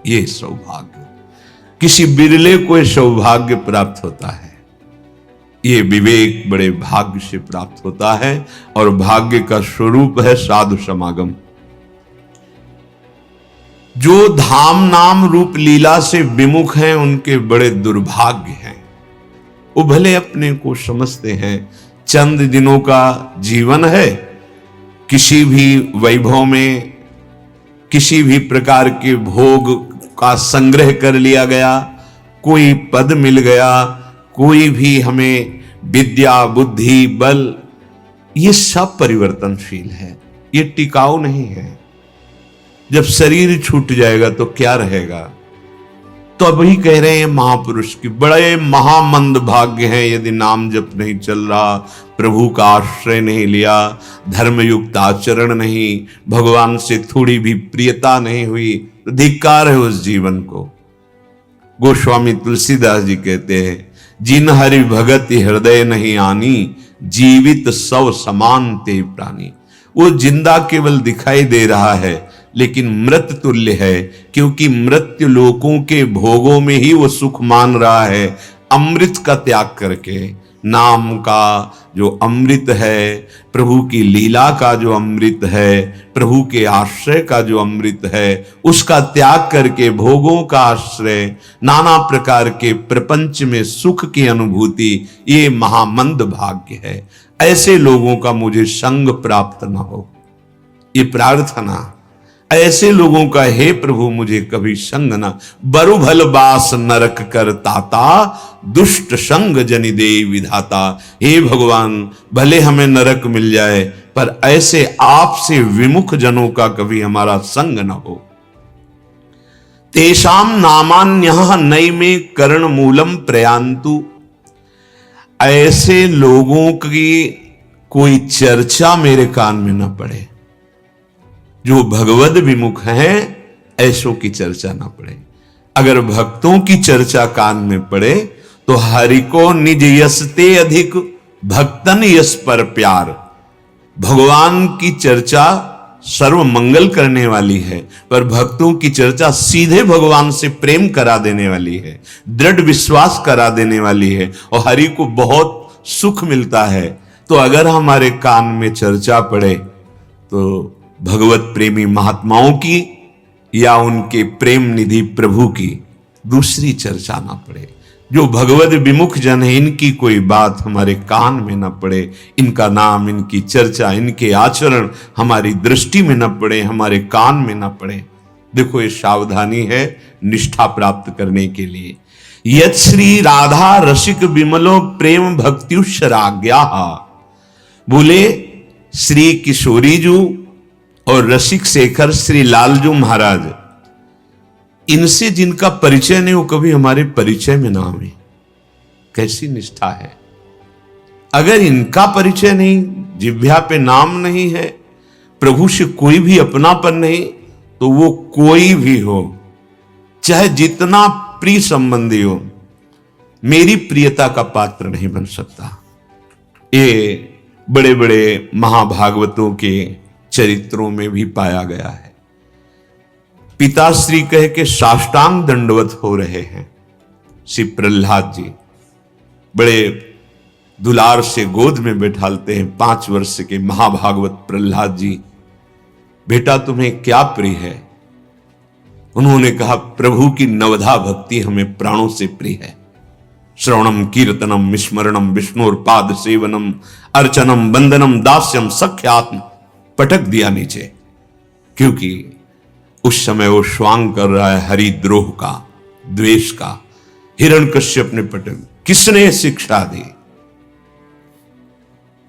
ये सौभाग्य, किसी बिरले को ये सौभाग्य प्राप्त होता है। ये विवेक बड़े भाग्य से प्राप्त होता है और भाग्य का स्वरूप है साधु समागम। जो धाम नाम रूप लीला से विमुख हैं उनके बड़े दुर्भाग्य हैं। वो भले अपने को समझते हैं चंद दिनों का जीवन है, किसी भी वैभव में किसी भी प्रकार के भोग का संग्रह कर लिया गया, कोई पद मिल गया, कोई भी हमें विद्या बुद्धि बल, ये सब परिवर्तनशील है, ये टिकाऊ नहीं है। जब शरीर छूट जाएगा तो क्या रहेगा। तो अभी कह रहे हैं महापुरुष की बड़े महामंद भाग्य है यदि नाम जप नहीं चल रहा, प्रभु का आश्रय नहीं लिया, धर्मयुक्त आचरण नहीं, भगवान से थोड़ी भी प्रियता नहीं हुई, तो धिक्कार है उस जीवन को। गोस्वामी तुलसीदास जी कहते हैं, जिन हरि भगत हृदय नहीं आनी, जीवित सव समान ते प्राणी। वो जिंदा केवल दिखाई दे रहा है लेकिन मृत तुल्य है, क्योंकि मृत्यु लोकों के भोगों में ही वो सुख मान रहा है। अमृत का त्याग करके, नाम का जो अमृत है, प्रभु की लीला का जो अमृत है, प्रभु के आश्रय का जो अमृत है, उसका त्याग करके भोगों का आश्रय, नाना प्रकार के प्रपंच में सुख की अनुभूति, ये महामंद भाग्य है। ऐसे लोगों का मुझे संग प्राप्त न हो, ये प्रार्थना। ऐसे लोगों का हे प्रभु मुझे कभी संग न, बरु भल बास नरक कर ताता, दुष्ट संग जनि दे विधाता। हे भगवान, भले हमें नरक मिल जाए पर ऐसे आपसे विमुख जनों का कभी हमारा संग न हो। तेषाम नामान्यः नैमे कर्ण मूलम प्रयान्तु। ऐसे लोगों की कोई चर्चा मेरे कान में न पड़े। जो भगवद विमुख हैं ऐसों की चर्चा ना पड़े। अगर भक्तों की चर्चा कान में पड़े तो हरि को निज यसते अधिक, भक्तन यस पर प्यार। भगवान की चर्चा सर्व मंगल करने वाली है, पर भक्तों की चर्चा सीधे भगवान से प्रेम करा देने वाली है, दृढ़ विश्वास करा देने वाली है और हरि को बहुत सुख मिलता है। तो अगर हमारे कान में चर्चा पड़े तो भगवत प्रेमी महात्माओं की या उनके प्रेम निधि प्रभु की दूसरी चर्चा ना पड़े। जो भगवत विमुख जन है इनकी कोई बात हमारे कान में न पड़े, इनका नाम, इनकी चर्चा, इनके आचरण हमारी दृष्टि में न पड़े, हमारे कान में न पड़े। देखो ये सावधानी है निष्ठा प्राप्त करने के लिए। यत श्री राधा रसिक विमलो प्रेम भक्त्युषराज्ञा। बोले श्री किशोरी जू और रसिक शेखर श्री लालजू महाराज, इनसे जिनका परिचय नहीं वो कभी हमारे परिचय में ना आवे। कैसी निष्ठा है। अगर इनका परिचय नहीं, जिह्वा पे नाम नहीं है, प्रभु से कोई भी अपनापन नहीं, तो वो कोई भी हो, चाहे जितना प्रिय संबंधी हो, मेरी प्रियता का पात्र नहीं बन सकता। ये बड़े बड़े महाभागवतों के चरित्रों में भी पाया गया है। पिताश्री कह के साष्टांग दंडवत हो रहे हैं श्री प्रहलाद जी, बड़े दुलार से गोद में बैठालते हैं 5 वर्ष के महाभागवत प्रहलाद जी। बेटा तुम्हें क्या प्रिय है। उन्होंने कहा प्रभु की नवधा भक्ति हमें प्राणों से प्रिय है। श्रवणम कीर्तनम विस्मरणम विष्णुर्पाद सेवनम अर्चनम वंदनम दास्यम सख्यात्म। पटक दिया नीचे, क्योंकि उस समय वो स्वांग कर रहा है हरिद्रोह का, द्वेष का। हिरण्यकश्यप ने पटक, किसने शिक्षा दी।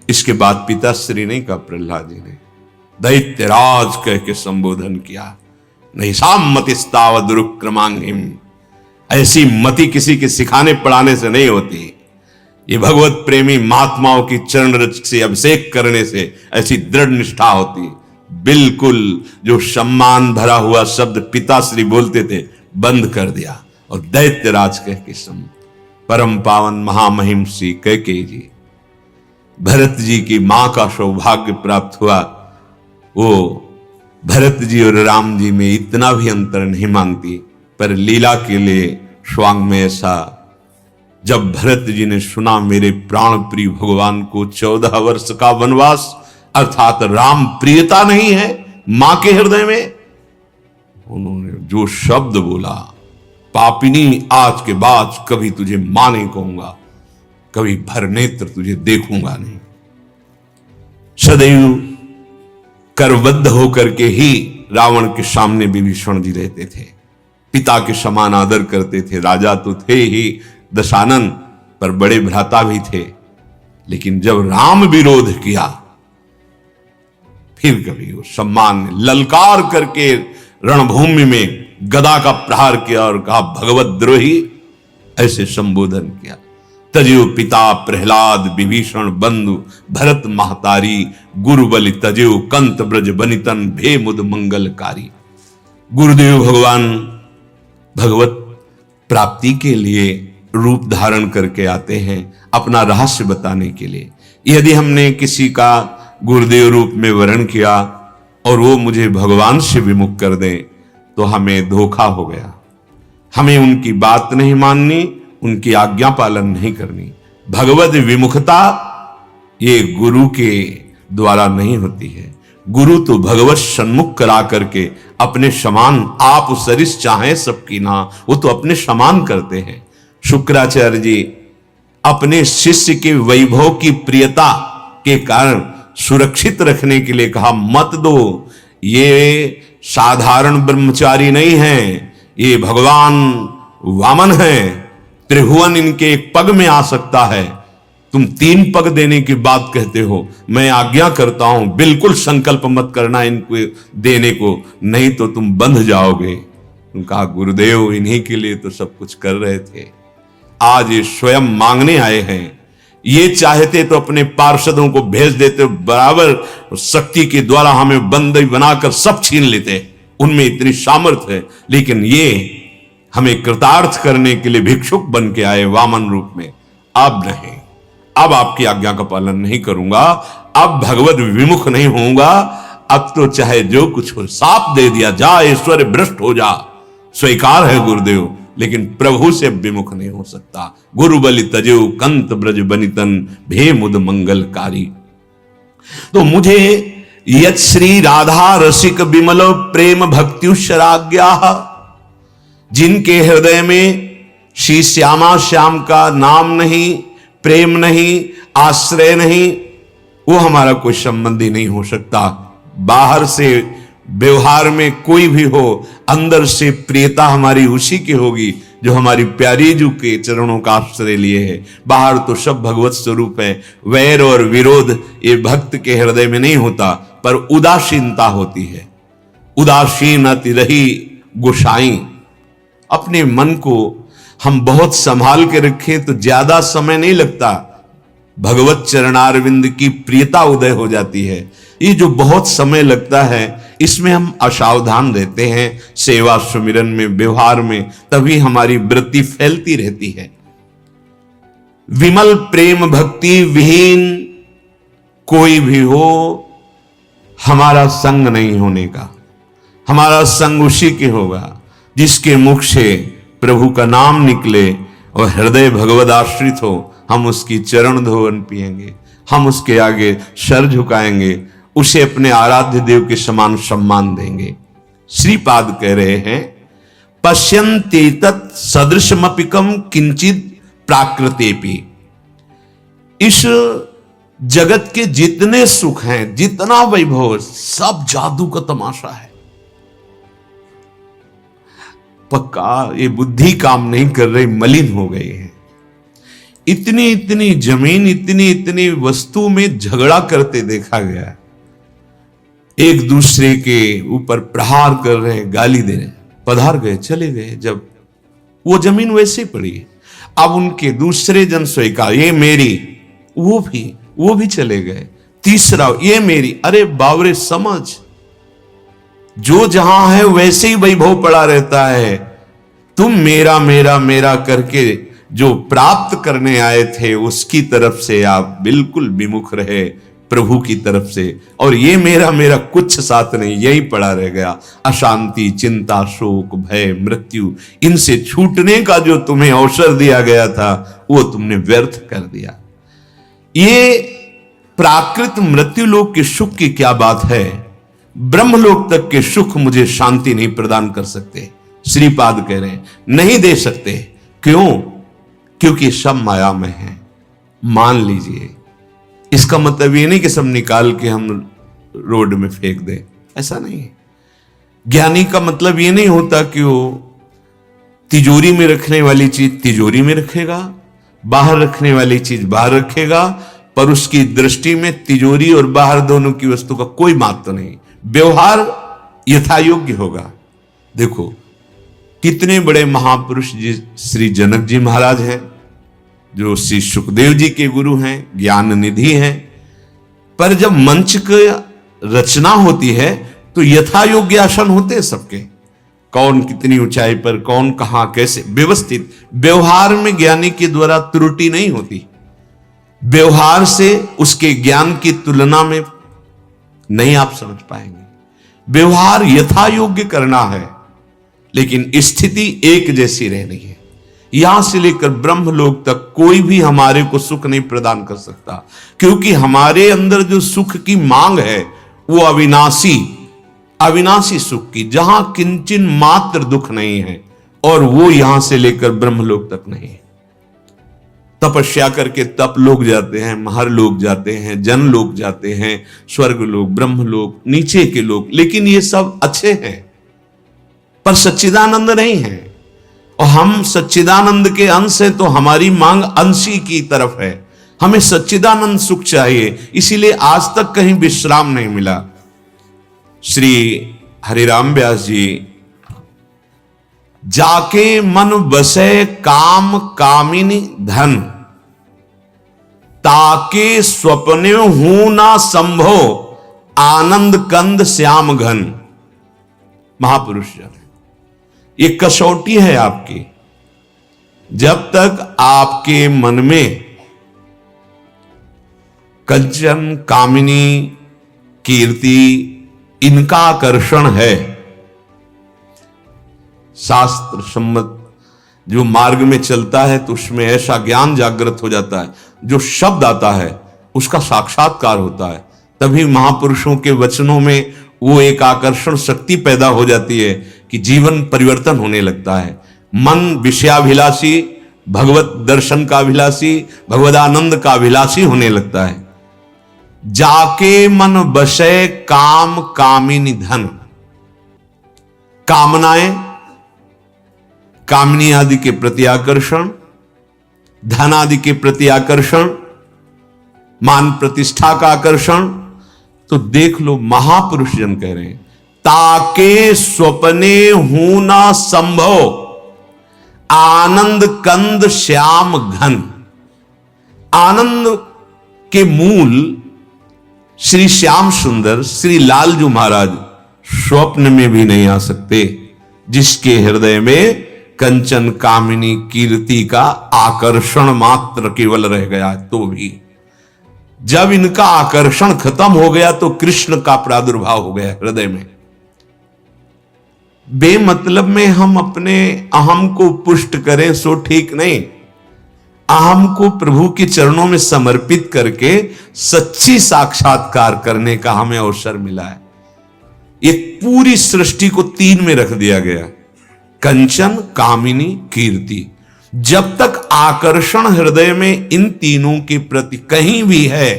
इसके बाद पिताश्री ने कहा प्रहलाद जी ने, दैत्यराज कह के संबोधन किया। नहीं साम मतिस्ताव दुरुक्रमांगिम। ऐसी मति किसी के सिखाने पढ़ाने से नहीं होती। ये भगवत प्रेमी महात्माओं की चरण रज से अभिषेक करने से ऐसी दृढ़ निष्ठा होती। बिल्कुल जो सम्मान भरा हुआ शब्द पिताश्री बोलते थे बंद कर दिया और दैत्यराज कह के परम पावन महामहिम श्री कैकेयी जी, भरत जी की मां का सौभाग्य प्राप्त हुआ। वो भरत जी और राम जी में इतना भी अंतर नहीं मानती, पर लीला के लिए स्वांग में ऐसा, जब भरत जी ने सुना मेरे प्राण प्रिय भगवान को 14 वर्ष का वनवास अर्थात राम प्रियता नहीं है मां के हृदय में, उन्होंने जो शब्द बोला, पापिनी आज के बाद कभी तुझे मां नहीं कहूंगा, कभी भर नेत्र तुझे देखूंगा नहीं। सदैव करबद्ध होकर के ही रावण के सामने विभीषण जी रहते थे, पिता के समान आदर करते थे। राजा तो थे ही दशानन, पर बड़े भ्राता भी थे। लेकिन जब राम विरोध किया, फिर कभी वो सम्मान ललकार करके रणभूमि में गदा का प्रहार किया और कहा भगवत द्रोही, ऐसे संबोधन किया। तजो पिता प्रहलाद विभीषण बंधु भरत महतारी, गुरु बलि तजो कंत ब्रज बनितन भे मुद मंगलकारी। गुरुदेव भगवान भगवत प्राप्ति के लिए रूप धारण करके आते हैं अपना रहस्य बताने के लिए। यदि हमने किसी का गुरुदेव रूप में वर्ण किया और वो मुझे भगवान से विमुख कर दें तो हमें धोखा हो गया। हमें उनकी बात नहीं माननी, उनकी आज्ञा पालन नहीं करनी। भगवत विमुखता ये गुरु के द्वारा नहीं होती है। गुरु तो भगवत सन्मुख करा करके अपने समान, आप सरिस चाहें सबकी ना, वो तो अपने समान करते हैं। शुक्राचार्य जी अपने शिष्य के वैभव की प्रियता के कारण सुरक्षित रखने के लिए कहा मत दो, ये साधारण ब्रह्मचारी नहीं है, ये भगवान वामन है, त्रिभुवन इनके एक पग में आ सकता है। तुम 3 पग देने की बात कहते हो, मैं आज्ञा करता हूं बिल्कुल संकल्प मत करना इनको देने को, नहीं तो तुम बंध जाओगे। उनका गुरुदेव इन्हीं के लिए तो सब कुछ कर रहे थे, आज ये स्वयं मांगने आए हैं। ये चाहते तो अपने पार्षदों को भेज देते, बराबर शक्ति के द्वारा हमें बंदी बनाकर सब छीन लेते, उनमें इतनी सामर्थ्य है। लेकिन ये हमें कृतार्थ करने के लिए भिक्षुक बन के आए वामन रूप में। अब नहीं, अब आपकी आज्ञा का पालन नहीं करूंगा, अब भगवत विमुख नहीं होऊंगा। अब तो चाहे जो कुछ हो, साप दे दिया, जा ऐश्वर्य भ्रष्ट हो जा, स्वीकार है गुरुदेव, लेकिन प्रभु से विमुख नहीं हो सकता। गुरु बलि तजो कंत ब्रज बनितन भे मुद मंगलकारी। तो मुझे यत श्री राधा रसिक विमल प्रेम भक्त्युशराज्ञा, जिनके हृदय में श्री श्यामा श्याम का नाम नहीं, प्रेम नहीं, आश्रय नहीं, वो हमारा कोई संबंधी नहीं हो सकता। बाहर से व्यवहार में कोई भी हो, अंदर से प्रियता हमारी उसी की होगी जो हमारी प्यारी जू के चरणों का आश्रय लिए है। बाहर तो सब भगवत स्वरूप है। वैर और विरोध ये भक्त के हृदय में नहीं होता, पर उदासीनता होती है। उदासीन अति रही गोसाई। अपने मन को हम बहुत संभाल के रखें तो ज्यादा समय नहीं लगता, भगवत चरणारविंद की प्रियता उदय हो जाती है। ये जो बहुत समय लगता है, इसमें हम असावधान रहते हैं सेवा सुमिरन में, व्यवहार में, तभी हमारी वृत्ति फैलती रहती है। विमल प्रेम भक्ति विहीन कोई भी हो, हमारा संग नहीं होने का। हमारा संग उसी के होगा जिसके मुख से प्रभु का नाम निकले और हृदय भगवद आश्रित हो। हम उसकी चरण धोवन पिएंगे, हम उसके आगे सर झुकाएंगे, उसे अपने आराध्य देव के समान सम्मान देंगे। श्रीपाद कह रहे हैं पश्यन्ते तत् सदृशमपिकम किंचित प्राकृतेपि। इस जगत के जितने सुख हैं, जितना वैभव, सब जादू का तमाशा है। पक्का ये बुद्धि काम नहीं कर रही, मलिन हो गई है। इतनी इतनी जमीन, इतनी इतनी वस्तु में झगड़ा करते देखा गया, एक दूसरे के ऊपर प्रहार कर रहे हैं, गाली दे रहे हैं, पधार गए, चले गए। जब वो जमीन वैसे पड़ी, अब उनके दूसरे जन स्वीकार, ये मेरी, वो भी चले गए। तीसरा, ये मेरी, अरे बावरे समझ, जो जहां है वैसे ही वैभव पड़ा रहता है। तुम मेरा मेरा मेरा करके जो प्राप्त करने आए थे उसकी तरफ से आप बिल्कुल विमुख रहे, प्रभु की तरफ से, और ये मेरा कुछ साथ नहीं, यही पड़ा रह गया। अशांति, चिंता, शोक, भय, मृत्यु, इनसे छूटने का जो तुम्हें अवसर दिया गया था वो तुमने व्यर्थ कर दिया। ये प्राकृत मृत्यु लोक के सुख की क्या बात है, ब्रह्मलोक तक के सुख मुझे शांति नहीं प्रदान कर सकते। श्रीपाद कह रहे हैं नहीं दे सकते। क्यों? क्योंकि सब माया में है। मान लीजिए, इसका मतलब ये नहीं कि सब निकाल के हम रोड में फेंक दें, ऐसा नहीं है। ज्ञानी का मतलब ये नहीं होता कि वो तिजोरी में रखने वाली चीज तिजोरी में रखेगा, बाहर रखने वाली चीज बाहर रखेगा, पर उसकी दृष्टि में तिजोरी और बाहर दोनों की वस्तु का कोई महत्व नहीं। व्यवहार यथायोग्य होगा। देखो कितने बड़े महापुरुष जी श्री जनक जी महाराज हैं, जो श्री सुखदेव जी के गुरु हैं, ज्ञान निधि हैं, पर जब मंच की रचना होती है तो यथा योग्य आसन होते हैं सबके। कौन कितनी ऊंचाई पर, कौन कहां कैसे, व्यवस्थित। व्यवहार में ज्ञानी के द्वारा त्रुटि नहीं होती। व्यवहार से उसके ज्ञान की तुलना में नहीं आप समझ पाएंगे। व्यवहार यथा योग्य करना है, लेकिन स्थिति एक जैसी रहनी है। यहां से लेकर ब्रह्मलोक तक कोई भी हमारे को सुख नहीं प्रदान कर सकता, क्योंकि हमारे अंदर जो सुख की मांग है वो अविनाशी सुख की, जहां किंचन मात्र दुख नहीं है, और वो यहां से लेकर ब्रह्मलोक तक नहीं है। तपस्या करके तप लोग जाते हैं, महर लोग जाते हैं, जन लोग जाते हैं, स्वर्ग लोग, ब्रह्मलोक, नीचे के लोग, लेकिन ये सब अच्छे हैं पर सच्चिदानंद नहीं है। और हम सच्चिदानंद के अंश हैं, तो हमारी मांग अंशी की तरफ है। हमें सच्चिदानंद सुख चाहिए, इसीलिए आज तक कहीं विश्राम नहीं मिला। श्री हरिराम व्यास जी, जाके मन बसे काम कामिनी धन, ताके स्वप्ने हूं ना संभव, आनंद कंद श्याम घन। महापुरुष जन, ये कसौटी है आपकी। जब तक आपके मन में कंचन, कामिनी, कीर्ति, इनका आकर्षण है, शास्त्र सम्मत जो मार्ग में चलता है तो उसमें ऐसा ज्ञान जागृत हो जाता है, जो शब्द आता है उसका साक्षात्कार होता है। तभी महापुरुषों के वचनों में वो एक आकर्षण शक्ति पैदा हो जाती है कि जीवन परिवर्तन होने लगता है। मन विषयाभिलाषी, भगवत दर्शन का अभिलाषी, भगवदानंद का अभिलाषी होने लगता है। जाके मन बसे काम कामिनी धन, कामनाएं, कामनी आदि के प्रति आकर्षण, धन आदि के प्रति आकर्षण, मान प्रतिष्ठा का आकर्षण। तो देख लो, महापुरुष जन कह रहे हैं ताके स्वप्ने हूं ना संभव, आनंद कंद श्याम घन। आनंद के मूल श्री श्याम सुंदर, श्री लालजू महाराज स्वप्न में भी नहीं आ सकते, जिसके हृदय में कंचन, कामिनी, कीर्ति का आकर्षण मात्र केवल रह गया। तो भी जब इनका आकर्षण खत्म हो गया तो कृष्ण का प्रादुर्भाव हो गया हृदय में। बेमतलब में हम अपने अहम को पुष्ट करें सो ठीक नहीं। अहम को प्रभु के चरणों में समर्पित करके सच्ची साक्षात्कार करने का हमें अवसर मिला है। ये पूरी सृष्टि को तीन में रख दिया गया, कंचन, कामिनी, कीर्ति। जब तक आकर्षण हृदय में इन तीनों के प्रति कहीं भी है,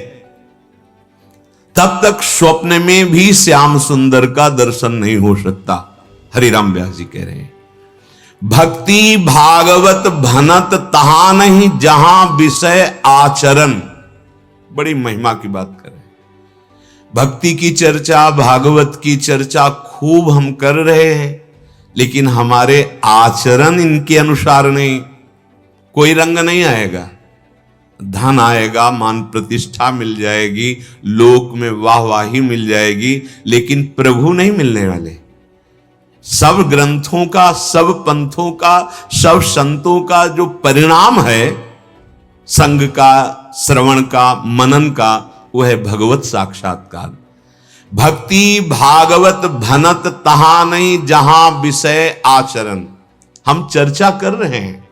तब तक स्वप्न में भी श्याम सुंदर का दर्शन नहीं हो सकता। हरिराम व्यास जी कह रहे हैं, भक्ति भागवत भनत तहां नहीं, जहां विषय आचरण। बड़ी महिमा की बात कर रहे हैं। भक्ति की चर्चा, भागवत की चर्चा खूब हम कर रहे हैं, लेकिन हमारे आचरण इनके अनुसार नहीं। कोई रंग नहीं आएगा, धन आएगा, मान प्रतिष्ठा मिल जाएगी, लोक में वाहवाही मिल जाएगी, लेकिन प्रभु नहीं मिलने वाले। सब ग्रंथों का, सब पंथों का, सब संतों का जो परिणाम है, संग का, श्रवण का, मनन का, वो है भगवत साक्षात्कार। भक्ति भागवत भनत तहां नहीं जहां विषय आचरण। हम चर्चा कर रहे हैं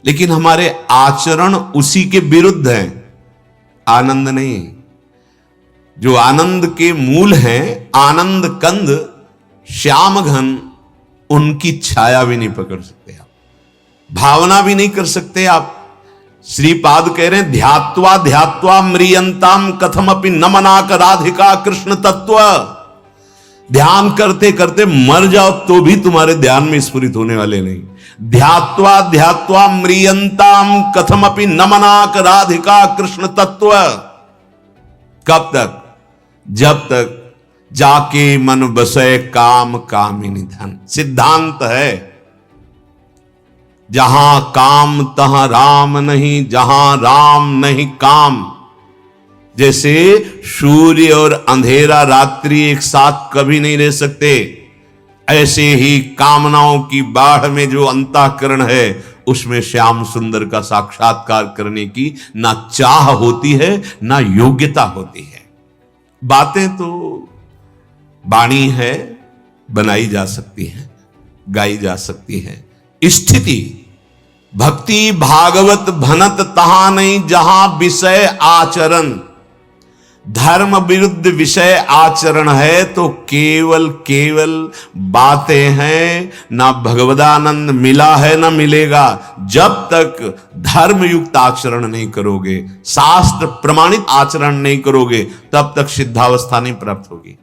लेकिन हमारे आचरण उसी के विरुद्ध हैं, आनंद नहीं। जो आनंद के मूल हैं, आनंद कंद श्याम घन, उनकी छाया भी नहीं पकड़ सकते आप, भावना भी नहीं कर सकते आप। श्रीपाद कह रहे हैं ध्यात्वा ध्यात्वा म्रियंताम कथमपि न मनाक राधिका कृष्ण तत्व। ध्यान करते करते मर जाओ तो भी तुम्हारे ध्यान में स्फुरित होने वाले नहीं। ध्यात्वा ध्यात्वा म्रियंताम कथमपि न मनाक राधिका कृष्ण तत्व। कब तक? जब तक जाके मन बसे काम कामिनी धन। सिद्धांत है जहां काम तहां राम नहीं, जहां राम नहीं काम। जैसे सूर्य और अंधेरा रात्रि एक साथ कभी नहीं रह सकते, ऐसे ही कामनाओं की बाढ़ में जो अंतःकरण है उसमें श्याम सुंदर का साक्षात्कार करने की ना चाह होती है ना योग्यता होती है। बातें तो वाणी है, बनाई जा सकती है, गाई जा सकती है। स्थिति भक्ति भागवत भनत तहां नहीं जहां विषय आचरण। धर्म विरुद्ध विषय आचरण है तो केवल केवल बातें हैं, ना भगवदानंद मिला है ना मिलेगा। जब तक धर्म युक्त आचरण नहीं करोगे, शास्त्र प्रमाणित आचरण नहीं करोगे, तब तक सिद्धावस्था नहीं प्राप्त होगी,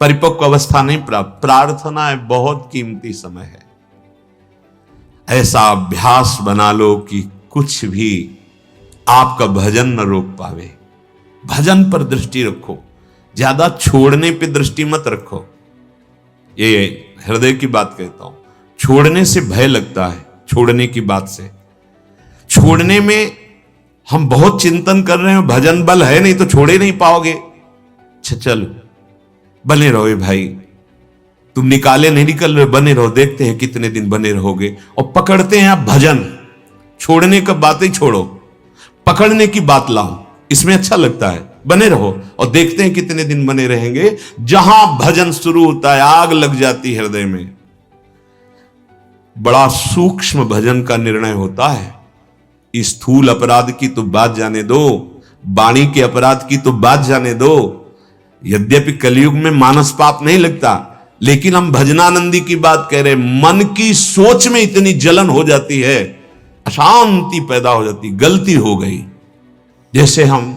परिपक्व अवस्था नहीं प्राप्त। प्रार्थना है बहुत कीमती समय है, ऐसा अभ्यास बना लो कि कुछ भी आपका भजन न रोक पावे। भजन पर दृष्टि रखो, ज्यादा छोड़ने पे दृष्टि मत रखो। ये हृदय की बात कहता हूं। छोड़ने से भय लगता है, छोड़ने की बात से। छोड़ने में हम बहुत चिंतन कर रहे हैं, भजन बल है नहीं तो छोड़े नहीं पाओगे। चलो बने रहो भाई, तुम निकाले नहीं निकल रहे, बने रहो, देखते हैं कितने दिन बने रहोगे। और पकड़ते हैं आप भजन, छोड़ने का बात ही छोड़ो, पकड़ने की बात लाओ, इसमें अच्छा लगता है। बने रहो और देखते हैं कितने दिन बने रहेंगे। जहां भजन शुरू होता है आग लग जाती है हृदय में। बड़ा सूक्ष्म भजन का निर्णय होता है। स्थूल अपराध की तो बात जाने दो, वाणी के अपराध की तो बात जाने दो। यद्यपि कलयुग में मानस पाप नहीं लगता, लेकिन हम भजनानंदी की बात कह रहे हैं। मन की सोच में इतनी जलन हो जाती है, अशांति पैदा हो जाती, गलती हो गई। जैसे हम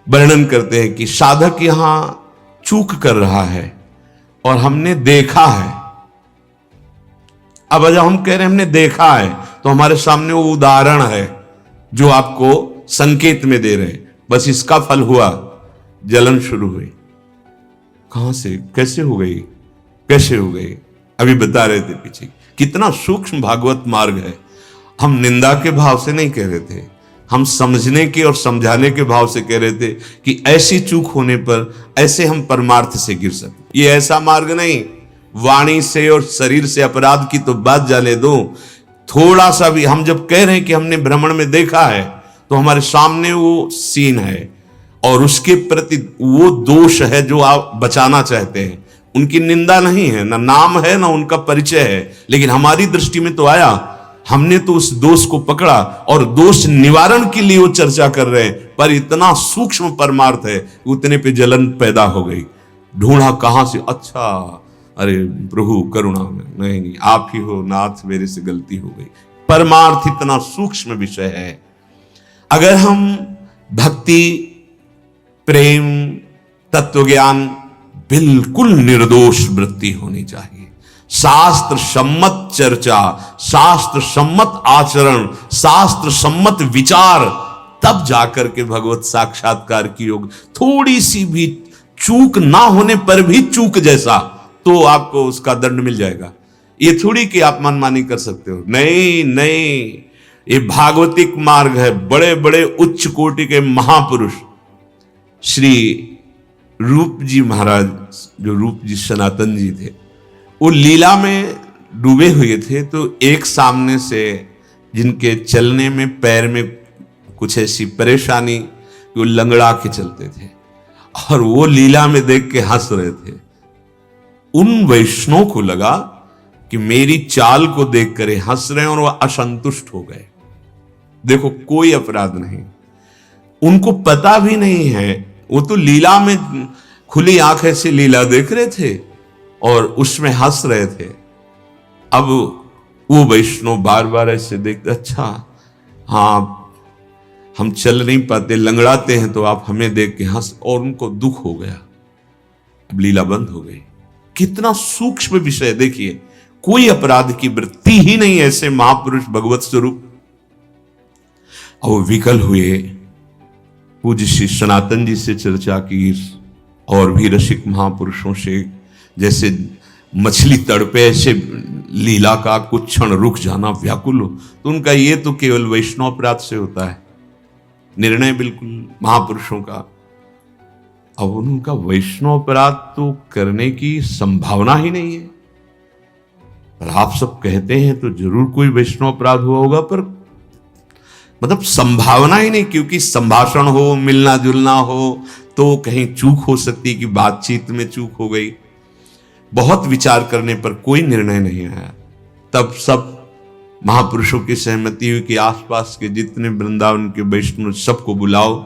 वर्णन करते हैं कि साधक यहां चूक कर रहा है और हमने देखा है। अब जब हम कह रहे हैं हमने देखा है तो हमारे सामने वो उदाहरण है जो आपको संकेत में दे रहे हैं। बस इसका फल हुआ, जलन शुरू हुई। कहां से, कैसे हो गई, कैसे हो गई? अभी बता रहे थे पीछे कितना सूक्ष्म भागवत मार्ग है। हम निंदा के भाव से नहीं कह रहे थे, हम समझने के और समझाने के भाव से कह रहे थे कि ऐसी चूक होने पर ऐसे हम परमार्थ से गिर सकते। ये ऐसा मार्ग नहीं। वाणी से और शरीर से अपराध की तो बात जाने दो, थोड़ा सा भी हम जब कह रहे हैं कि हमने भ्रमण में देखा है तो हमारे सामने वो सीन है और उसके प्रति वो दोष है जो आप बचाना चाहते हैं। उनकी निंदा नहीं है, ना नाम है ना उनका परिचय है, लेकिन हमारी दृष्टि में तो आया, हमने तो उस दोष को पकड़ा और दोष निवारण के लिए वो चर्चा कर रहे हैं। पर इतना सूक्ष्म परमार्थ है, उतने पे जलन पैदा हो गई। ढूंढा कहां से, अच्छा अरे प्रभु करुणा में, नहीं आप ही हो नाथ, मेरे से गलती हो गई। परमार्थ इतना सूक्ष्म विषय है। अगर हम भक्ति, प्रेम, तत्वज्ञान, बिल्कुल निर्दोष वृत्ति होनी चाहिए। शास्त्र सम्मत चर्चा, शास्त्र सम्मत आचरण, शास्त्र सम्मत विचार, तब जाकर के भगवत साक्षात्कार की योग। थोड़ी सी भी चूक ना होने पर भी चूक जैसा, तो आपको उसका दंड मिल जाएगा। ये थोड़ी कि आप मनमानी कर सकते हो, नहीं नहीं, ये भागवतिक मार्ग है। बड़े बड़े उच्च कोटि के महापुरुष श्री रूप जी महाराज, जो रूप जी सनातन जी थे, वो लीला में डूबे हुए थे। तो एक सामने से जिनके चलने में पैर में कुछ ऐसी परेशानी, कि वो लंगड़ा के चलते थे और वो लीला में देख के हंस रहे थे। उन वैष्णव को लगा कि मेरी चाल को देख कर हंस रहे हैं और वह असंतुष्ट हो गए। देखो, कोई अपराध नहीं, उनको पता भी नहीं है, वो तो लीला में खुली आंखें से लीला देख रहे थे और उसमें हंस रहे थे। अब वो वैष्णव बार बार ऐसे देखते, अच्छा हाँ हम चल नहीं पाते, लंगड़ाते हैं तो आप हमें देख के हंस, और उनको दुख हो गया। अब लीला बंद हो गई। कितना सूक्ष्म विषय देखिए, कोई अपराध की वृत्ति ही नहीं ऐसे महापुरुष भगवत स्वरूप। अब वो विकल हुए, पूज्य श्री सनातन जी से चर्चा की और भी रसिक महापुरुषों से, जैसे मछली तड़पे ऐसे लीला का कुछ क्षण रुक जाना, व्याकुल हो। तो उनका ये तो केवल वैष्णव अपराध से होता है, निर्णय बिल्कुल महापुरुषों का। अब उनका वैष्णव अपराध तो करने की संभावना ही नहीं है। पर आप सब कहते हैं तो जरूर कोई वैष्णव अपराध हुआ होगा, पर मतलब संभावना ही नहीं, क्योंकि संभाषण हो, मिलना जुलना हो तो कहीं चूक हो सकती कि बातचीत में चूक हो गई। बहुत विचार करने पर कोई निर्णय नहीं आया। तब सब महापुरुषों की सहमति हुई कि आसपास के जितने वृंदावन के वैष्णव सबको बुलाओ,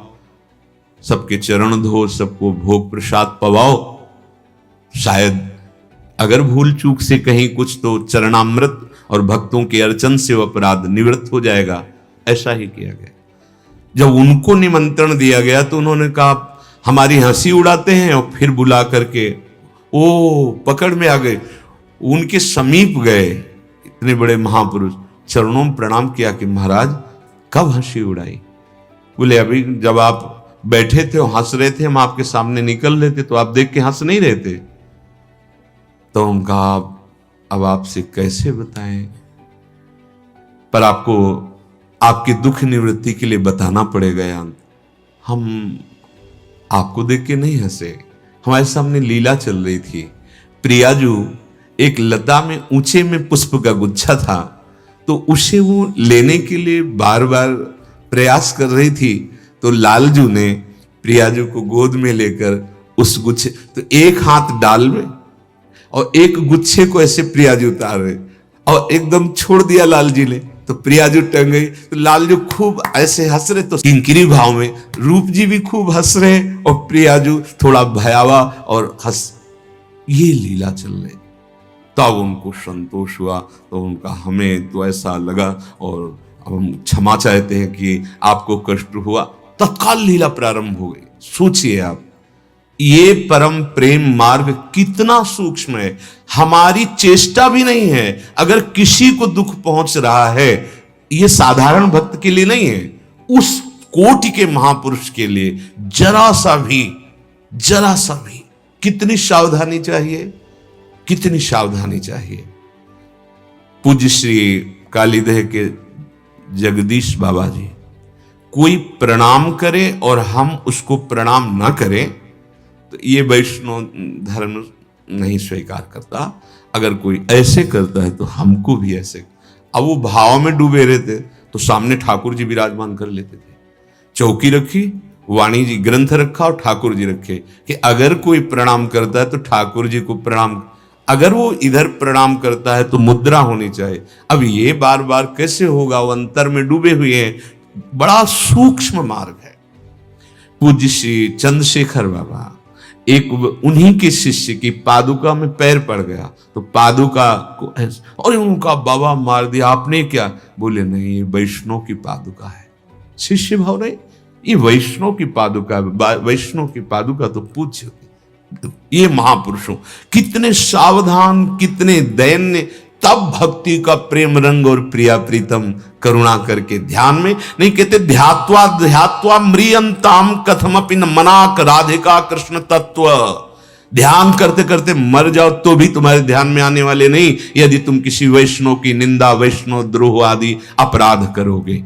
सबके चरण धो, सबको भोग प्रसाद पवाओ, शायद अगर भूल चूक से कहीं कुछ तो चरणामृत और भक्तों के अर्चन से वो अपराध निवृत्त हो जाएगा। ऐसा ही किया गया। जब उनको निमंत्रण दिया गया तो उन्होंने कहा हमारी हंसी उड़ाते हैं, और फिर बुला करके ओ पकड़ में आ गए, उनके समीप गए। इतने बड़े महापुरुष चरणों में प्रणाम किया कि महाराज कब हंसी उड़ाई? बोले अभी जब आप बैठे थे और हंस रहे थे, हम आपके सामने निकल रहे थे तो आप देख के हंस नहीं रहे थे। तो उनका अब आपसे कैसे बताएं, पर आपको आपके दुख निवृत्ति के लिए बताना पड़ेगा। हम आपको देख के नहीं हंसे, हमारे सामने लीला चल रही थी। प्रियाजू एक लता में ऊंचे में पुष्प का गुच्छा था, तो उसे वो लेने के लिए बार बार प्रयास कर रही थी। तो लालजू ने प्रियाजू को गोद में लेकर उस गुच्छे, तो एक हाथ डाल में और एक गुच्छे को ऐसे प्रियाजू उतार रहे और एकदम छोड़ दिया लालजी ने, तो प्रियाजू टंग गई। तो लालजू खूब ऐसे हंस रहे, तो किंकिरी भाव में रूप जी भी खूब हंस रहे और प्रियाजू थोड़ा भयावा और हंस, ये लीला चल रही। तब उनको संतोष हुआ, तो उनका हमें तो ऐसा लगा और हम क्षमा चाहते हैं कि आपको कष्ट हुआ। तत्काल लीला प्रारंभ हो गई। सोचिए आप, ये परम प्रेम मार्ग कितना सूक्ष्म है, हमारी चेष्टा भी नहीं है। अगर किसी को दुख पहुंच रहा है, ये साधारण भक्त के लिए नहीं है, उस कोटि के महापुरुष के लिए जरा सा भी कितनी सावधानी चाहिए, कितनी सावधानी चाहिए। पूज्य श्री कालीदह के जगदीश बाबा जी, कोई प्रणाम करे और हम उसको प्रणाम ना करें तो ये वैष्णव धर्म नहीं स्वीकार करता। अगर कोई ऐसे करता है तो हमको भी ऐसे। अब वो भाव में डूबे रहते तो सामने ठाकुर जी विराजमान कर लेते थे, चौकी रखी, वाणी जी ग्रंथ रखा और ठाकुर जी रखे कि अगर कोई प्रणाम करता है तो ठाकुर जी को प्रणाम, अगर वो इधर प्रणाम करता है तो मुद्रा होनी चाहिए। अब ये बार बार कैसे होगा, वो अंतर में डूबे हुए हैं। बड़ा सूक्ष्म मार्ग है। पूज्य श्री चंद्रशेखर बाबा, एक उन्हीं के शिष्य की पादुका में पैर पड़ गया, तो पादुका को और उनका बाबा मार दिया। आपने क्या? बोले नहीं, ये वैष्णव की पादुका है। शिष्य भाव नहीं, ये वैष्णव की पादुका, वैष्णव की पादुका तो पूज्य। ये महापुरुषों कितने सावधान, कितने दैन्य, तब भक्ति का प्रेम रंग और प्रिया प्रीतम करुणा करके ध्यान में नहीं कहते ध्यात्वा म्रियंताम कथमपि न मनाक राधिका कृष्ण तत्व। ध्यान करते करते मर जाओ तो भी तुम्हारे ध्यान में आने वाले नहीं, यदि तुम किसी वैष्णव की निंदा, वैष्णव द्रोह आदि अपराध करोगे।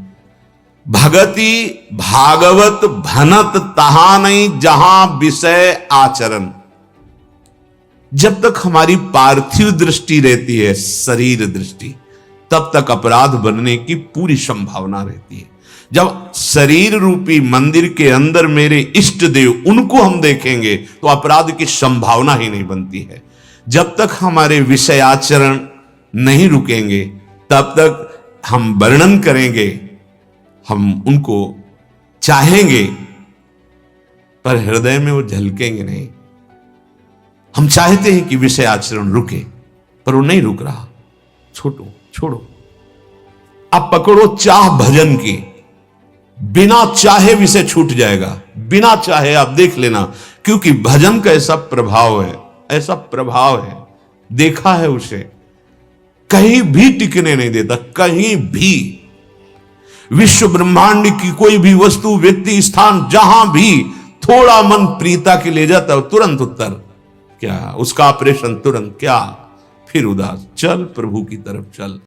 भगति भागवत भनत तहा नहीं जहां विषय आचरण। जब तक हमारी पार्थिव दृष्टि रहती है, शरीर दृष्टि, तब तक अपराध बनने की पूरी संभावना रहती है। जब शरीर रूपी मंदिर के अंदर मेरे इष्ट देव उनको हम देखेंगे तो अपराध की संभावना ही नहीं बनती है। जब तक हमारे विषयाचरण नहीं रुकेंगे तब तक हम वर्णन करेंगे, हम उनको चाहेंगे, पर हृदय में वो झलकेंगे नहीं। हम चाहते हैं कि विषय आचरण रुके, पर वो नहीं रुक रहा। छोड़ो। अब पकड़ो चाह भजन की, बिना चाहे विषय छूट जाएगा, बिना चाहे आप देख लेना, क्योंकि भजन का ऐसा प्रभाव है, देखा है उसे, कहीं भी टिकने नहीं देता, कहीं भी। विश्व ब्रह्मांड की कोई भी वस्तु, व्यक्ति, स्थान, जहां भी थोड़ा मन प्रीता के ले जाता है, तुरंत उत्तर क्या, उसका ऑपरेशन तुरंत क्या, फिर उदास। चल प्रभु की तरफ चल।